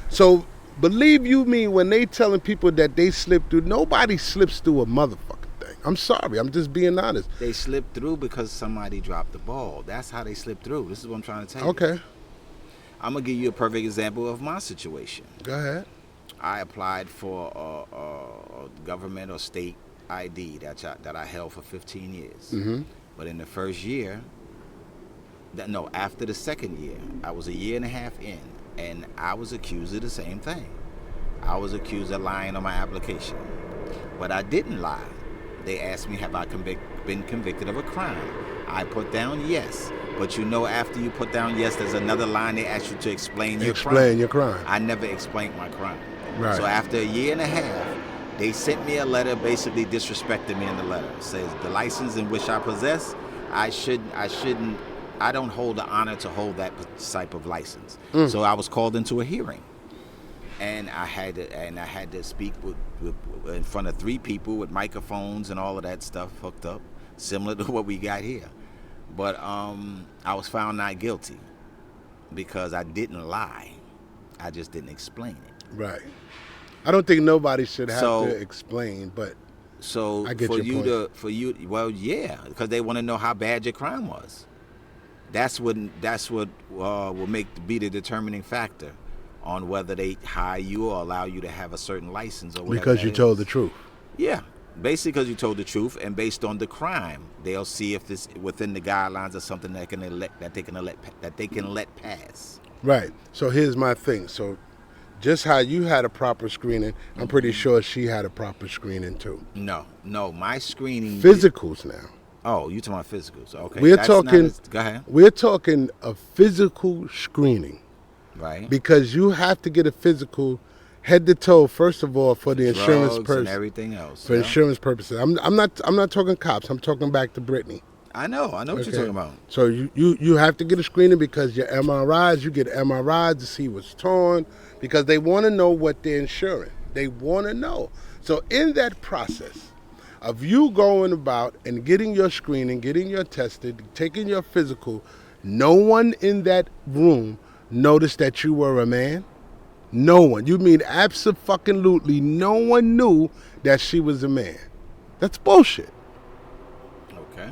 so believe you me, when they telling people that they slipped through, nobody slips through a motherfucking thing. I'm sorry, I'm just being honest. They slipped through because somebody dropped the ball. That's how they slipped through. This is what I'm trying to tell you. Okay, I'm gonna give you a perfect example of my situation. go ahead. I applied for a government or state ID that I held for 15 years. Mm-hmm. But in the first year, after the second year, I was a year and a half in, and I was accused of the same thing. I was accused of lying on my application. But I didn't lie. They asked me, have I been convicted of a crime? I put down yes. But after you put down yes, there's another line they ask you to explain your crime. Explain your crime. I never explained my crime. Right. So after a year and a half, they sent me a letter basically disrespecting me in the letter. It says the license in which I possess, I don't hold the honor to hold that type of license. So I was called into a hearing. And I had to speak in front of 3 people with microphones and all of that stuff hooked up, similar to what we got here. But I was found not guilty because I didn't lie. I just didn't explain it. Right. I don't think nobody should have to explain, but so I get for your you point. well, yeah, because they want to know how bad your crime was. That's what will be the determining factor on whether they hire you or allow you to have a certain license or whatever. Because you told the truth. Yeah, basically because you told the truth, and based on the crime, they'll see if it's within the guidelines of something that they can let pass. Right. So here's my thing. So just how you had a proper screening, I'm pretty sure she had a proper screening too. No, my screening. Physicals now. Oh, you talking about physicals? Okay. We're talking. Go ahead. We're talking a physical screening. Right. Because you have to get a physical, head to toe. First of all, for the insurance purpose and everything else. For insurance purposes. I'm not talking cops. I'm talking back to Brittney. I know what you're talking about. So you have to get a screening because your MRIs, you get MRIs to see what's torn because they want to know what they're insuring. They want to know. So in that process of you going about and getting your screening, getting your tested, taking your physical, no one in that room noticed that you were a man? No one. You mean abso-fucking-lutely no one knew that she was a man? That's bullshit. Okay.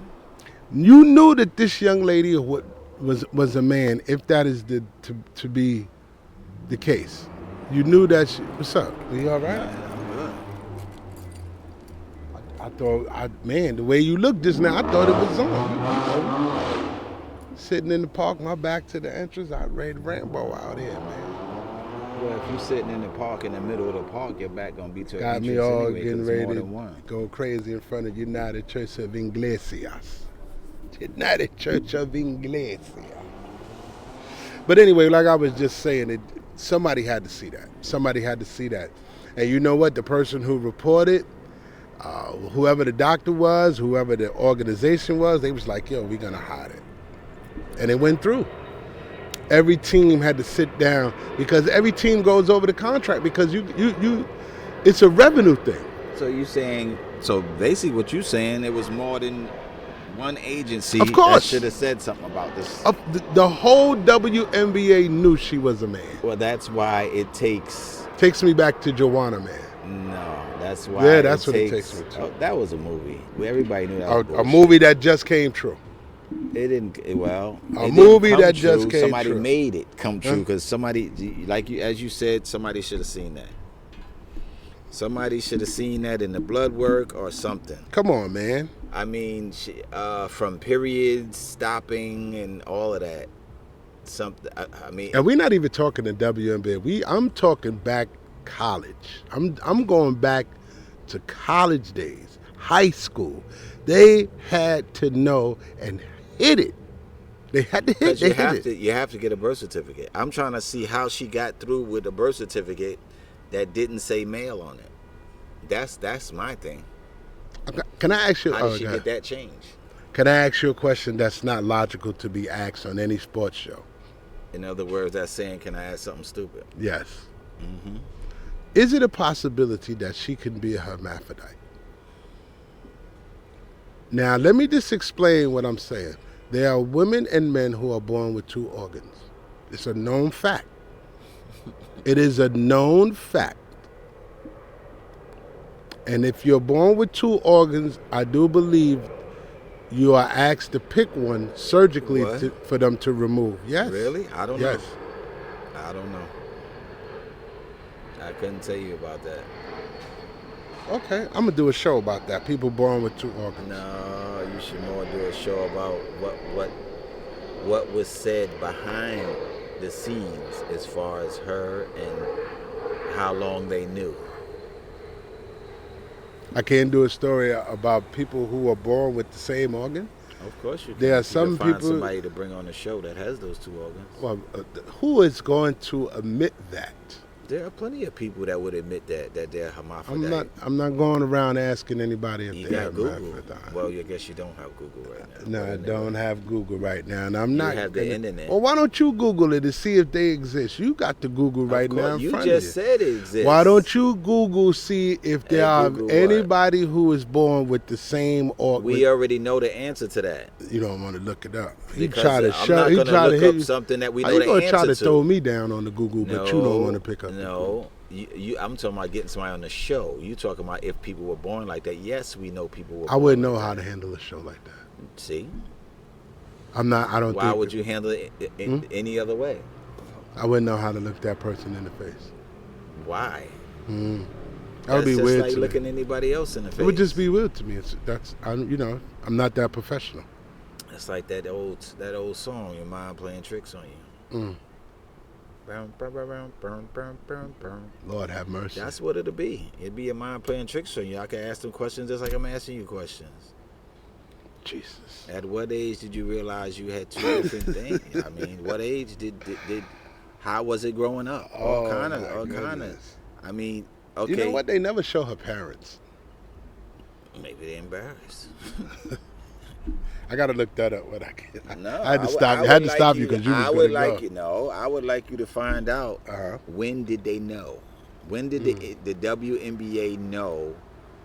You knew that this young lady was a man, if that is to be the case. You knew that what's up? Are you all right? Yeah, I'm good. I thought, the way you looked just now, I thought it was on. Sitting in the park, my back to the entrance, I read Rambo out here, man. Well, if you're sitting in the park, in the middle of the park, your back gonna be to an Got entrance me all anyway, getting 'cause it's ready more to than one. go crazy in front of United Church of Iglesias. United Church of Iglesias. But anyway, like I was just saying, somebody had to see that. Somebody had to see that. And you know what? The person who reported, whoever the doctor was, whoever the organization was, they was like, yo, we're going to hide it. And it went through. Every team had to sit down because every team goes over the contract because you it's a revenue thing. So basically what you're saying, it was more than one agency Of course. that should have said something about this. The whole WNBA knew she was a man. Well, that's why it takes me back to Joanna, man. No, that's why. Yeah, that's what it takes me to. Oh, that was a movie. Everybody knew that was A bullshit. movie that just came true. It didn't. Well, A it movie didn't come that just true. came Somebody true. made it come true Huh? because somebody, as you said, somebody should have seen that. Somebody should have seen that in the blood work or something. Come on, man. I mean, from periods stopping and all of that. Something. I mean, And we're not even talking the WNBA. I'm talking back college. I'm going back to college days, high school. They had to know and hit it. They had to hit. you have to get a birth certificate. I'm trying to see how she got through with a birth certificate that didn't say male on it. That's my thing. Okay, can I ask you? How did she get that change? Can I ask you a question that's not logical to be asked on any sports show? In other words, that's saying, can I ask something stupid? Yes. Mm-hmm. Is it a possibility that she can be a hermaphrodite? Now, let me just explain what I'm saying. There are women and men who are born with 2 organs. It's a known fact. It is a known fact. And if you're born with 2 organs, I do believe you are asked to pick one surgically for them to remove. Yes. Really? I don't know. I don't know. I couldn't tell you about that. Okay, I'm gonna do a show about that. People born with 2 organs. No, you should more do a show about what was said behind the scenes as far as her and how long they knew. I can't do a story about people who are born with the same organ. Of course you can. There are you some can find people. Somebody to bring on the show that has those 2 organs. Well, who is going to admit that? There are plenty of people that would admit that they're hermaphrodite. I'm not going around asking anybody if they're Google. hermaphrodite. Well, I guess you don't have Google right now. No, I don't have Google right now, and I'm not. You have the internet. Well, why don't you Google it to see if they exist? You got the Google right now in front of you. You just said it exists. Why don't you Google see if there are anybody who is born with the same organ? We already know the answer to that. You don't want to look it up. I'm not going to look up something that we know the answer to. How you going to try to throw me down on the Google, but you don't want to pick up the Google? I'm talking about getting somebody on the show. You talking about if people were born like that. Yes, we know people were born. I wouldn't know how to handle a show like that. See? I don't Why would you handle it any other way? I wouldn't know how to look that person in the face. Why? That would be weird like to me. looking anybody else in the face. It would just be weird to me. I'm not that professional. It's like that old song, your mind playing tricks on you. Lord have mercy. That's what it'll be. It'd be your mind playing tricks on you. I can ask them questions just like I'm asking you questions. Jesus. At what age did you realize you had 2 different things? I mean, what age did how was it growing up? All kind of. I mean, okay. You know what? They never show her parents. Maybe they're embarrassed. I gotta look that up when I can. No, I had to stop. I had to stop you because you was going to go. I would like you to find out when did they know? When did the WNBA know?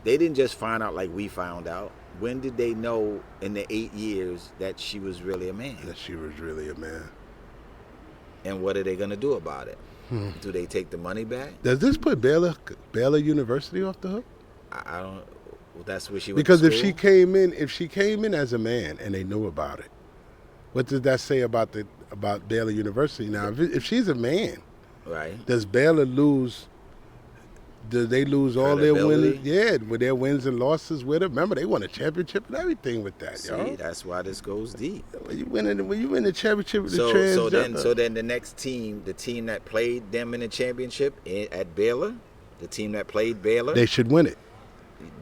They didn't just find out like we found out. When did they know in the 8 years that she was really a man? That she was really a man. And what are they going to do about it? Do they take the money back? Does this put Baylor University off the hook? I don't. That's where she went because to if she came in as a man and they knew about it, what does that say about Baylor University? Now, if she's a man, right? Does Baylor lose? Do they lose all their wins? Yeah, with their wins and losses with it. Remember, they won a championship and everything with that. See, that's why this goes deep. When you win the championship with the transgender. So then the next team, the team that played them in the championship at Baylor, the team that played Baylor, they should win it.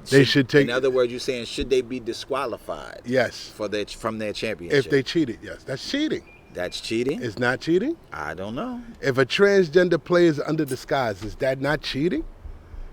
They should take. In other words, you're saying should they be disqualified? Yes. From their championship. If they cheated, yes, that's cheating. That's cheating. It's not cheating. I don't know. If a transgender plays under disguise, is that not cheating?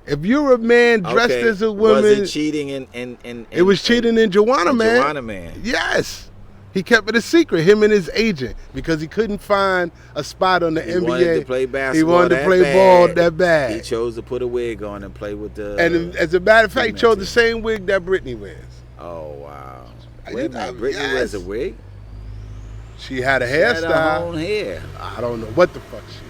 If you're a man dressed as a woman, was it cheating in it was cheating in Joanna Man. Joanna Man. Yes. He kept it a secret, him and his agent, because he couldn't find a spot on the NBA. He wanted to play basketball. He wanted to play ball that bad. He chose to put a wig on and play with the. And as a matter of fact, he chose the same wig that Brittney wears. Oh wow! Wait a minute, Brittney wears a wig. She had a hairstyle. She had her own hair. I don't know what the fuck she had.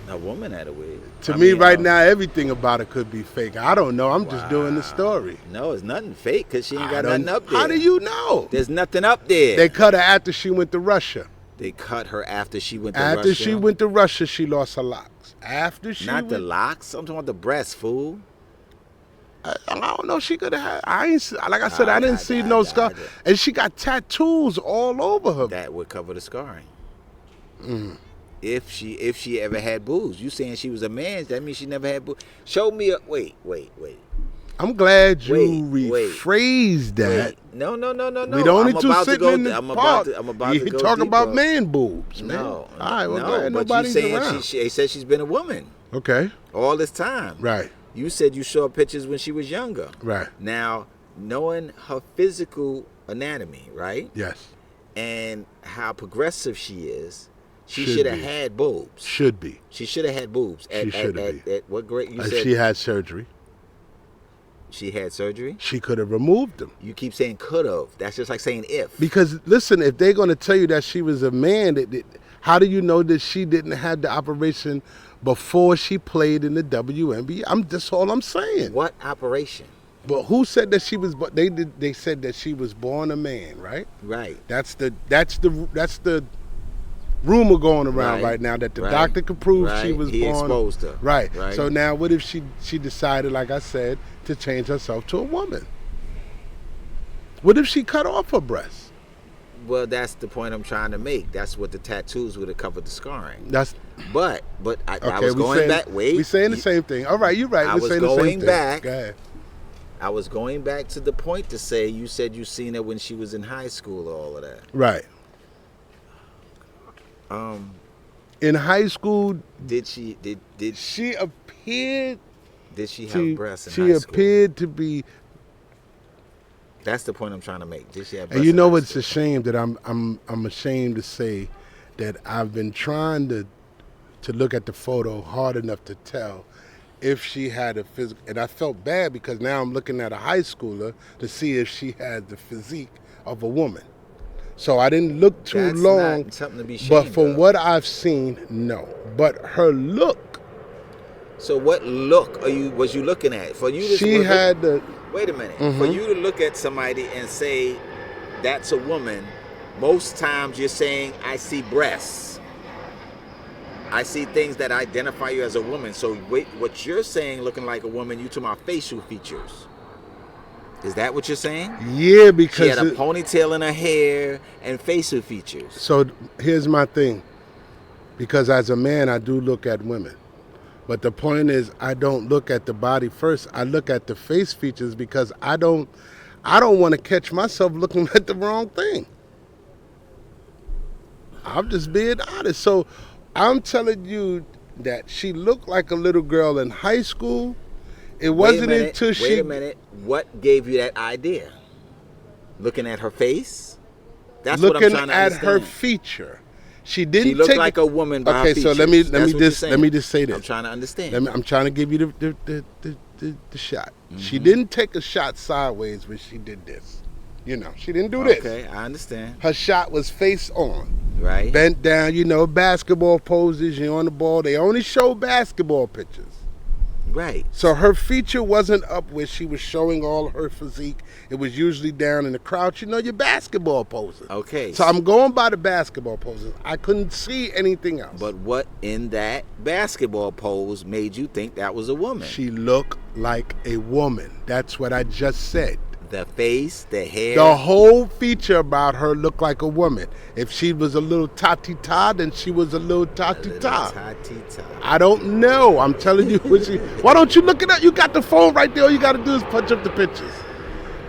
A woman had a wig. To me, right now, everything about it could be fake. I don't know. I'm just doing the story. No, it's nothing fake because she ain't got nothing up there. How do you know? There's nothing up there. They cut her after she went to Russia. They cut her after she went to Russia? After she went to Russia, she lost her locks. Not the locks? I'm talking about the breast, fool. I don't know. She could have had. Like I said, I didn't see no scar. And she got tattoos all over her. That would cover the scarring. If she ever had boobs. You saying she was a man, that means she never had boobs. Show me a wait. I'm glad you rephrased that. No. We the only two sitting in the park. I'm about to go talking deeper. about man boobs, man. No. All right, well, no, but nobody's you saying around. they said she's been a woman. Okay. All this time. Right. You said you saw pictures when she was younger. Right. Now, knowing her physical anatomy, right? Yes. And how progressive she is, she Should should have be. had boobs. Should be. She should have had boobs. She should have At what grade? You said she had surgery. she had surgery? She could have removed them. You keep saying could have. That's just like saying if. Because listen, if they're going to tell you that she was a man, how do you know that she didn't have the operation before she played in the WNBA? That's all I'm saying. What operation? But who said that she was? They said that she was born a man, right? Right. That's the rumor going around right now that the doctor could prove she was born. He exposed her. Right. So now, what if she decided, like I said, to change herself to a woman? What if she cut off her breasts? Well, that's the point I'm trying to make. That's what the tattoos would have covered the scarring. But I was going back. Wait, we saying the same thing. All right, you're right. I We're was saying the same going thing. back. Go ahead. I was going back to the point to say you said you seen her when she was in high school, all of that. Right. In high school, did she appeared? Did she have breasts in high school? She appeared to be. That's the point I'm trying to make. Did she have breasts? And you know in high what's school? a shame that I'm ashamed to say that I've been trying to look at the photo hard enough to tell if she had a physical, and I felt bad because now I'm looking at a high schooler to see if she had the physique of a woman. So I didn't look too That's long, not something to be but ashamed from of. what I've seen, no. But her look, So what look was you looking at? For you to she had the. Wait a minute. For you to look at somebody and say that's a woman, most times you're saying I see breasts. I see things that identify you as a woman. So wait, what you're saying looking like a woman, you talking about facial features. Is that what you're saying? Yeah, because she had a ponytail in her hair and facial features. So here's my thing. Because as a man, I do look at women. But the point is, I don't look at the body first. I look at the face features because I don't want to catch myself looking at the wrong thing. I'm just being honest. So I'm telling you that she looked like a little girl in high school. It wasn't until she... Wait a minute. What gave you that idea? Looking at her face? That's what I'm trying to understand. Looking at her feature. She didn't She looked take like a woman by her Okay, so features. let me just say this. I'm trying to understand. I'm trying to give you the shot. She didn't take a shot sideways when she did this. You know, she didn't do this. Okay, I understand. Her shot was face on. Right. Bent down, basketball poses, you're on the ball. They only show basketball pictures. Right. So her feature wasn't up where she was showing all her physique. It was usually down in the crouch. Your basketball poses. Okay. So I'm going by the basketball poses. I couldn't see anything else. But what in that basketball pose made you think that was a woman? She looked like a woman. That's what I just said. The face, the hair. The whole feature about her looked like a woman. If she was a little ta-ti-ta, then she was a little ta-ti-ta. I don't know. I'm telling you. Why don't you look it up? You got the phone right there. All you got to do is punch up the pictures.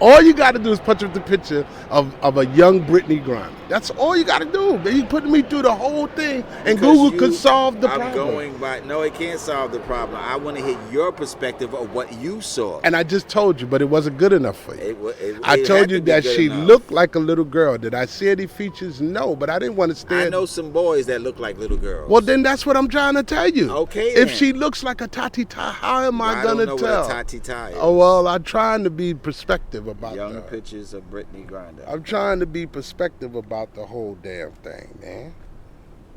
All you got to do is punch up the picture of a young Brittney Griner. That's all you got to do. You putting me through the whole thing, and Google could solve the problem. I'm going by. No, it can't solve the problem. I want to hear your perspective of what you saw. And I just told you, but it wasn't good enough for you. I It told had you to be that good she enough. looked like a little girl. Did I see any features? No, but I didn't want to stand. I know some boys that look like little girls. Well, then that's what I'm trying to tell you. Okay, If then. she looks like a ta-ti-ta, how am I going to don't know tell? what a ta-ti-ta is. Oh, well, I'm trying to be perspective about Young her. pictures of Brittney Griner. I'm trying to be perspective about the whole damn thing, man.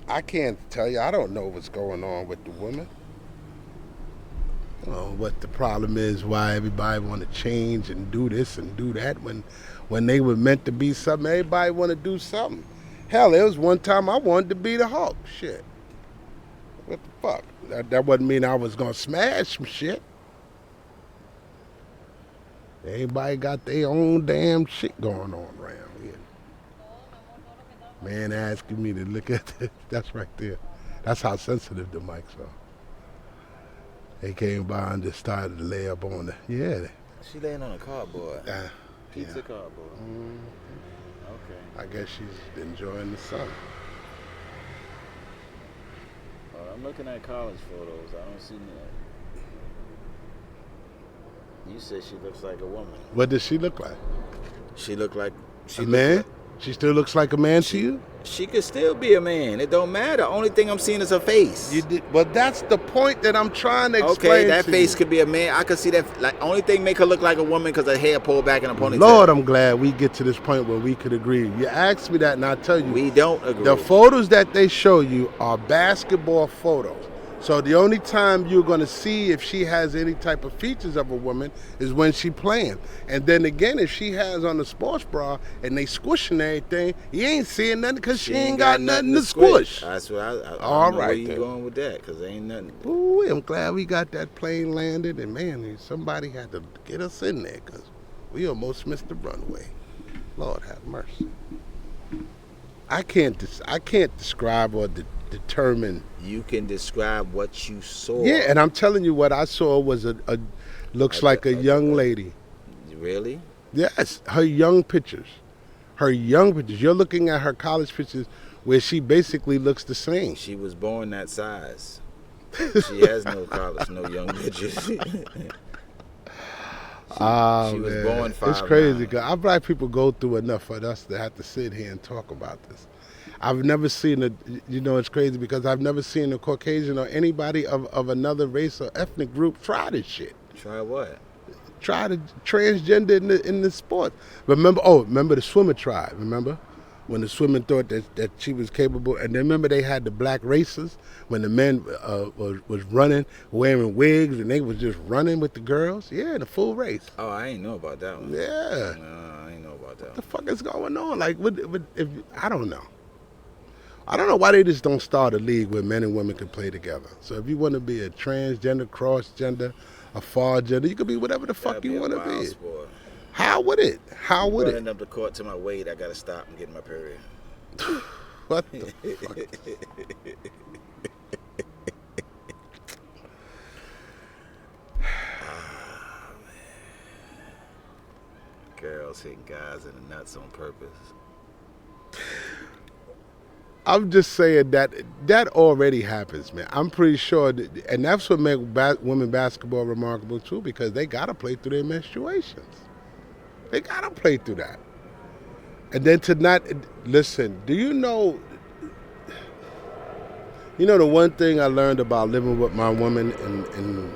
I can't tell you. I don't know what's going on with the woman. What the problem is, why everybody want to change and do this and do that when they were meant to be something. Everybody want to do something. Hell, there was one time I wanted to be the Hulk. Shit. What the fuck? That wouldn't mean I was going to smash some shit. Everybody got their own damn shit going on around here. Man asking me to look at this. That's right there. That's how sensitive the mics are. They came by and just started to lay up on the, She laying on a cardboard. Pizza yeah. cardboard. Okay. I guess she's enjoying the sun. I'm looking at college photos. I don't see You said she looks like a woman. What does she look like? She look like A man? She still looks like a man to you? She could still be a man. It don't matter. Only thing I'm seeing is her face. You did, but that's the point that I'm trying to explain. Okay, that to face you. could be a man. I could see that. Like, only thing make her look like a woman because her hair pulled back in a ponytail. Lord, I'm glad we get to this point where we could agree. You asked me that, and I tell you, We don't agree. the photos that they show you are basketball photos. So the only time you're going to see if she has any type of features of a woman is when she playing. And then again, if she has on the sports bra and they squishing everything, you ain't seeing nothing because she ain't got nothing to squish. That's what I All don't know right, where you then. going with that because ain't nothing. Ooh, I'm glad we got that plane landed. And man, somebody had to get us in there because we almost missed the runway. Lord have mercy. I can't describe or determine. You can describe what you saw. Yeah, and I'm telling you, what I saw was looks like a young lady. Really? Yes, her young pictures. You're looking at her college pictures where she basically looks the same. She was born that size. She has no college, no young bitches. She was born 5'9". It's crazy because our black people go through enough for us to have to sit here and talk about this. I've never seen it's crazy because I've never seen a Caucasian or anybody of another race or ethnic group try this shit. Try what? Try to transgender in the sport. Remember the swimmer tribe, remember? When the swimmer thought that she was capable, and then remember they had the black racers when the men was running wearing wigs and they was just running with the girls. Yeah, the full race. Oh, I ain't know about that one. Yeah. No, I ain't know about that What the one. fuck is going on? Like, if I don't know. I don't know why they just don't start a league where men and women can play together. So if you want to be a transgender, cross-gender, a far gender, you can be whatever the fuck you want to be. Sport. How would it? How would Running it? up the court to my weight, I gotta stop and get my period. What the fuck? Girls hitting guys in the nuts on purpose. I'm just saying that already happens, man. I'm pretty sure, and that's what makes women basketball remarkable too, because they gotta play through their menstruations. They gotta play through that, and then to not listen. Do you know? You know the one thing I learned about living with my woman and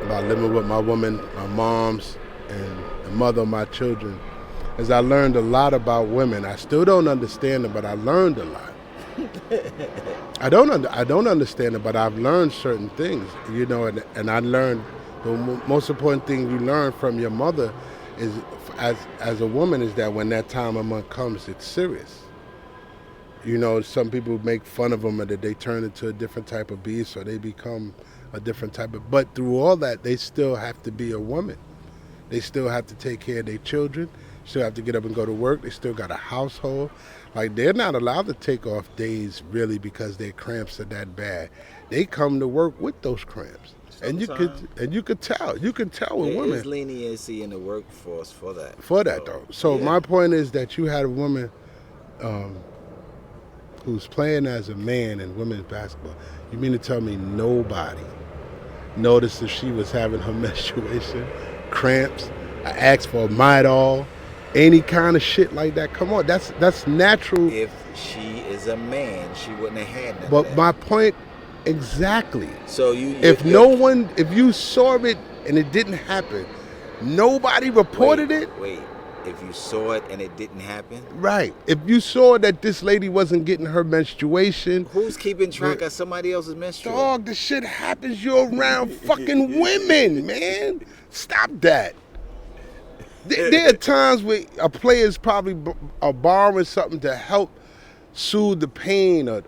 about living with my woman, my mom's, and the mother of my children. Is I learned a lot about women. I still don't understand them, but I learned a lot. I don't understand it, but I've learned certain things, and I learned the most important thing you learn from your mother is, as a woman, is that when that time of month comes, it's serious. Some people make fun of them, or that they turn into a different type of beast, or they become a different type of. But through all that, they still have to be a woman. They still have to take care of their children. Still have to get up and go to work. They still got a household. Like, they're not allowed to take off days really because their cramps are that bad. They come to work with those cramps. And you could tell. You can tell with women. There is leniency in the workforce for that. Though. So yeah. My point is that you had a woman who's playing as a man in women's basketball. You mean to tell me nobody noticed if she was having her menstruation, cramps, I asked for a Midol, any kind of shit like that? Come on, that's natural. If she is a man, she wouldn't have had none But of that. my point, exactly. So if you saw it and it didn't happen, nobody reported it. Wait, if you saw it and it didn't happen? Right. If you saw that this lady wasn't getting her menstruation. Who's keeping track of somebody else's menstruation? Dog, the shit happens. You're around fucking women, man. Stop that. There are times where a player's probably borrowing something to help soothe the pain or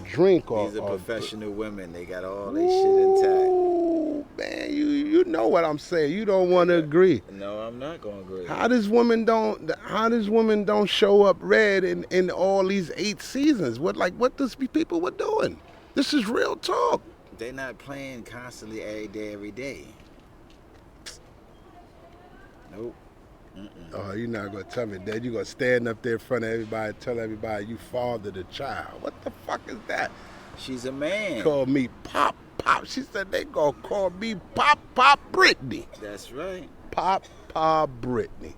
drink. These are professional women. They got all their shit intact. Ooh, man, you know what I'm saying. You don't want to agree. No, I'm not going to agree. How does women don't show up red in all these 8 seasons? What these people were doing? This is real talk. They're not playing constantly every day. Nope. Oh, you're not going to tell me that. You're going to stand up there in front of everybody and tell everybody you fathered a child. What the fuck is that? She's a man. Call me Pop. Pop. She said they gonna call me Pop Brittney. That's right. Pop Brittney.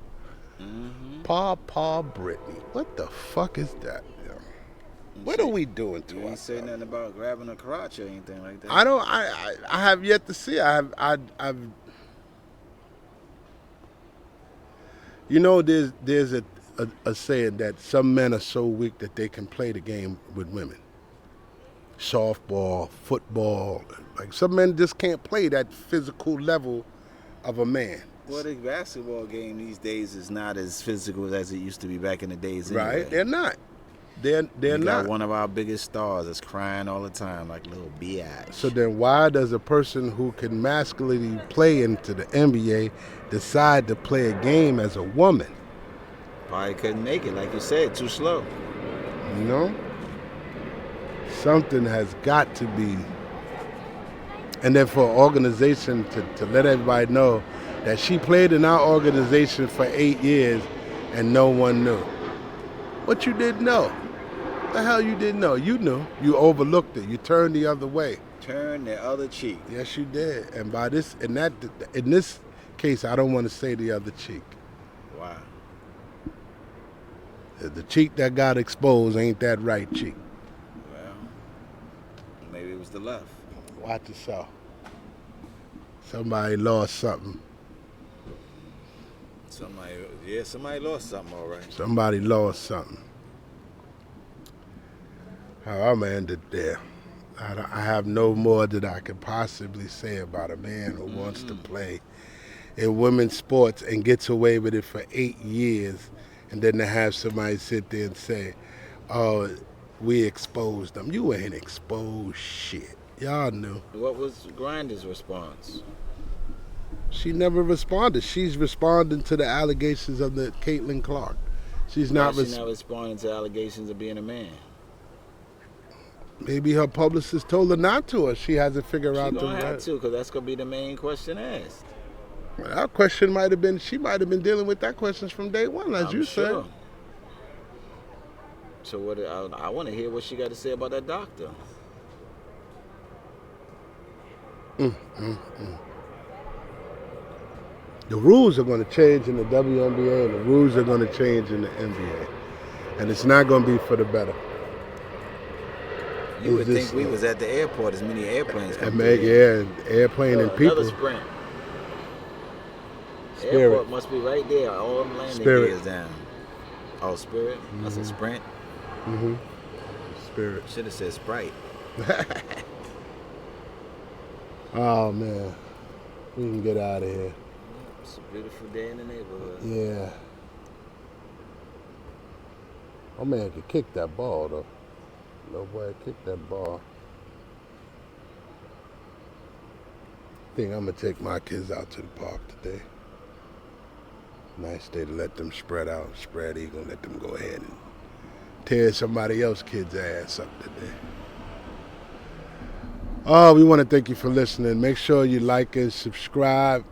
Papa Brittney. What the fuck is that? Yo? What are we doing to You ain't us? say nothing about grabbing a crotch or anything like that. I don't. I have yet to see. I've. You know, there's a saying that some men are so weak that they can play the game with women. Softball, football. Like some men just can't play that physical level of a man. Well, the basketball game these days is not as physical as it used to be back in the days. Anyway. Right? They're not. They're We not. got one of our biggest stars that's crying all the time like little biatch. So then why does a person who can masculinely play into the NBA decide to play a game as a woman? Probably couldn't make it, like you said, too slow. You know? Something has got to be. And then for an organization to let everybody know that she played in our organization for 8 years and no one knew. What you didn't know? The hell you didn't know? You knew. You overlooked it. You turned the other way. Turn the other cheek. Yes, you did. And by this, in this case, I don't want to say the other cheek. Wow. The cheek that got exposed ain't that right cheek. Well, maybe it was the left. Watch yourself. Somebody lost something. Somebody lost something, all right. Somebody lost something. How I'm ended there. I have no more that I could possibly say about a man who wants to play in women's sports and gets away with it for 8 years, and then to have somebody sit there and say, "Oh, we exposed them." You ain't exposed shit. Y'all knew. What was Griner's response? She never responded. She's responding to the allegations of the Caitlin Clark. She's not. She's not responding to allegations of being a man. Maybe her publicist told her not to, or she hasn't figured out She's the gonna have right. to, because that's gonna be the main question asked. Our question might have been. She might have been dealing with that question from day one, as I'm you sure. said. So what? I want to hear what she got to say about that doctor. The rules are going to change in the WNBA, and the rules are going to change in the NBA, and it's not going to be for the better. You would It's think just, we was at the airport as many airplanes come Yeah, through. airplane and people. Another Sprint. Spirit. Airport must be right there. All them landing Spirit. gears down. Oh, Spirit? That's a Sprint. Mm-hmm. Spirit. Should have said Sprite. Oh man, we can get out of here. It's a beautiful day in the neighborhood. Yeah. Oh man, could kick that ball though. Nobody kicked that ball. I think I'm gonna take my kids out to the park today. Nice day to let them spread out, spread eagle, let them go ahead and tear somebody else's kid's ass up today. Oh, we want to thank you for listening. Make sure you like and subscribe.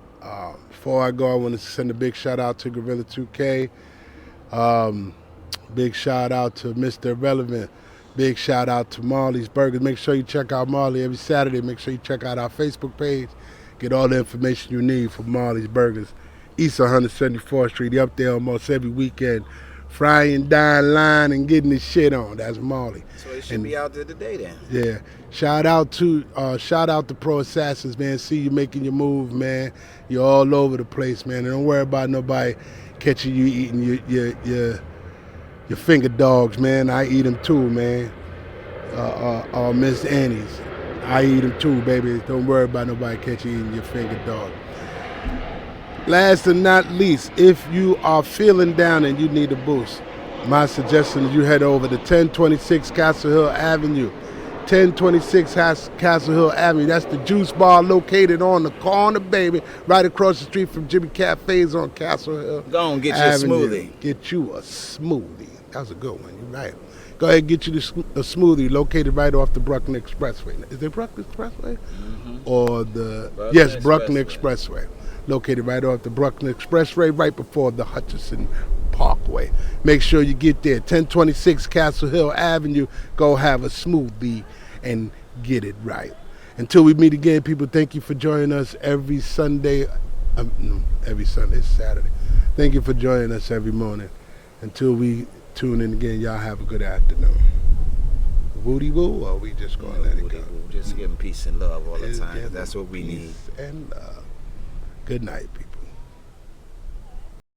Before I go, I want to send a big shout out to Gorilla 2K. Big shout out to Mr. Irrelevant. Big shout out to Marley's Burgers. Make sure you check out Marley every Saturday. Make sure you check out our Facebook page. Get all the information you need for Marley's Burgers. East 174th Street. Up there almost every weekend. Frying, dying, line, and getting this shit on. That's Marley. So he should be out there today then. Yeah. Shout out to Pro Assassins, man. See you making your move, man. You're all over the place, man. And don't worry about nobody catching you eating your finger dogs, man. I eat them too, man. Miss Annie's. I eat them too, baby. Don't worry about nobody catching you eating your finger dog. Last and not least, if you are feeling down and you need a boost, my suggestion is you head over to 1026 Castle Hill Avenue. 1026 Castle Hill Avenue. That's the juice bar located on the corner, baby, right across the street from Jimmy Cafe's on Castle Hill. Go and get you a Avenue. smoothie. Get you a smoothie. That was a good one. You're right. Go ahead and get you a smoothie located right off the Bruckner Expressway. Is it Bruckner Expressway? Mm-hmm. Or the... Bruckner yes, Bruckner Expressway. Expressway. Located right off the Bruckner Expressway, right before the Hutchinson Parkway. Make sure you get there. 1026 Castle Hill Avenue. Go have a smoothie and get it right. Until we meet again, people, thank you for joining us every Sunday. No, every Sunday. It's Saturday. Thank you for joining us every morning. Until we tune in again, y'all have a good afternoon. Woody woo, or we just gonna let it go? Just give them peace and love all the time. That's what we need. And good night, people.